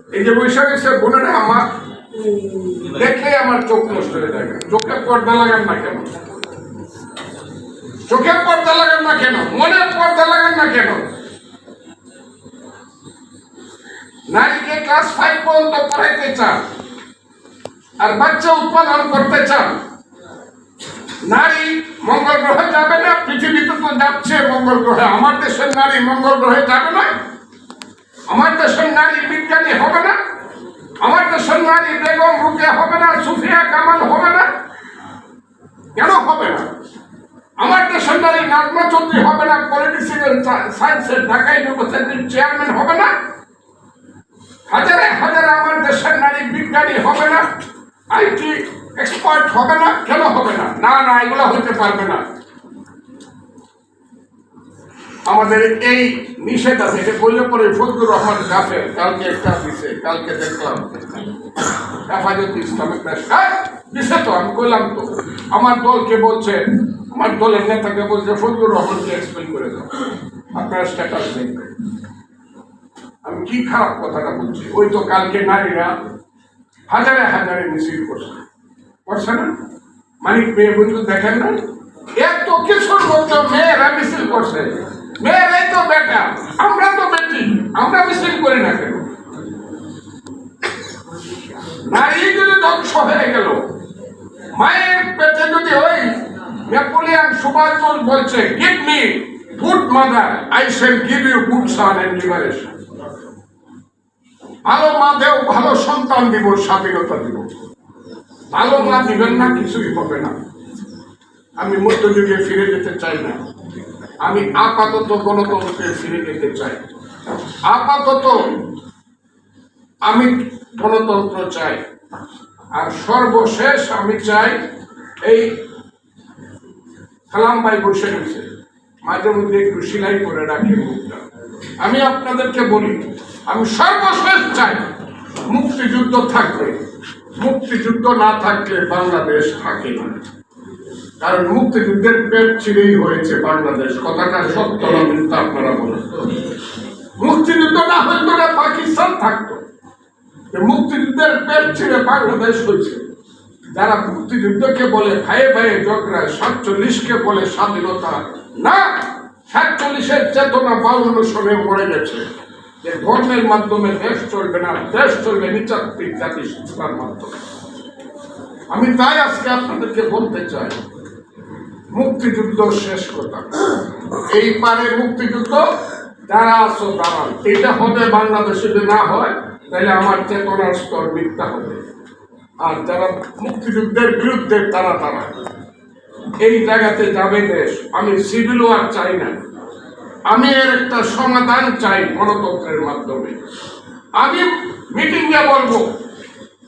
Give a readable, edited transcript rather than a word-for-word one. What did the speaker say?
এই যে বৈশাখ এসে বোনেরা আমার দেখলে আমার চোখ নষ্ট হয়ে যায়। চোখে পর্দা লাগান না কেন? চোখে পর্দা লাগান না কেন? মনে পর্দা লাগান না কেন? নারীকে ক্লাস 5 পর্যন্ত পড়াইতে চান আর বাচ্চা উৎপাদন করতে চান। নারী মঙ্গল গ্রহে যাবে না, পৃথিবীতে তো যাচ্ছে মঙ্গল গ্রহে। আমার দেশের নারী মঙ্গল গ্রহে যাবে না? আমার দেশের নারী বিজ্ঞানী হবে না? আমার দেশের নারী বেগম রুকেয়া হবে না? সুফিয়া কামাল হবে না? কেন হবে না? আমার দেশের নারী নাজমা চৌধুরী হবে না? পলিটিক্যাল সায়েন্সের ঢাকা ইউনিভার্সিটির চেয়ারম্যান হবে না? হাজারে হাজারে আমার দেশের নারী বিজ্ঞানী হবে না? আইটি এক্সপার্ট হবে না? কেন হবে না? না না, এগুলো হইতে পারবে না। আমাদের এই নিষেধ আছে। এটা বললে পরে ফজলুর রহমান গাফের কালকে একটা দিছে, কালকে দেখলাম হেফাজত ইসলামের দিছে। তো আমি কইলাম তো আমার দলকে বলছে, আমার দলের নেতাকে বলছে ফজলুর রহমানকে এক্সপ্লেন করে দাও, আপনার স্ট্যাটাস দেখবে। আমি কি খারাপ কথাটা বলছি? ওই তো কালকে নারীরা হাজারে হাজারে মিছিল করছে না? মানিক মেয়ে বন্ধু দেখেন না? এত কিছুর মধ্যে মেয়েরা মিছিল করছে। মেয়েরাই তো বেটা, আমরা তো বেটি, আমরা মিছিল করি না কেন? নারী যদি ধ্বংস হয়ে গেল, মায়ের পেটে যদি ওই নেপোলিয়ান সুভাষ বলছে give me good mother, I shall give you good son and liberation. ভালো মা দেও, ভালো সন্তান দিব, স্বাধীনতা দিব। ভালো মা দিবেন না, কিছুই হবে না। আমি মধ্যযুগে ফিরে যেতে চাই না। আমি আপাতত গণতন্ত্রে ফিরে যেতে চাই। আপাতত আমি গণতন্ত্র চাই। আর সর্বশেষ আমি চাই, এই কালাম ভাই বসে গেছে, মাঝে মধ্যে একটু সিলাই করে রাখি মুখটা। আমি আপনাদেরকে বলি, আমি সর্বশেষ চাই মুক্তিযুদ্ধ থাকবে। মুক্তিযুদ্ধ না থাকলে বাংলাদেশ থাকে না। কারণ মুক্তিযুদ্ধের পেট ছিঁড়েই হয়েছে বাংলাদেশ। কথাটা সত্য না মিথ্যা আপনারা বলেন? মুক্তিযুদ্ধ না হইতো না পাকিস্তান থাকতো। মুক্তিযুদ্ধের পেট ছিঁড়ে বাংলাদেশ হয়েছে। যারা মুক্তিযুদ্ধকে বলে ভাইয়ে ভাইয়ে ঝগড়া, 47কে বলে স্বাধীনতা না। 47-এর চেতনা 52 সনে মরে গেছে। যে ধর্মের মাধ্যমে দেশ চলবে না, দেশ চলবে নিচাত্বিক জাতিসত্তার মাধ্যমে। আমি তাই আজকে আপনাদেরকে বলতে চাই, মুক্তিযুদ্ধ শেষ কথা। এই পারে মুক্তিযুদ্ধ যারা আছো দাঁড়ান। এটা হবে বাংলাদেশে যদি না হয় তাহলে আমার চেতনার স্তর মিথ্যা হবে। আর যারা মুক্তিযুদ্ধের বিরুদ্ধে তারা এই জায়গাতে যাবে দেশ। আমি সিভিল ওয়ার চাই না। আমি এর একটা সমাধান চাই গণতন্ত্রের মাধ্যমে। আমি মিটিংয়ে বলবো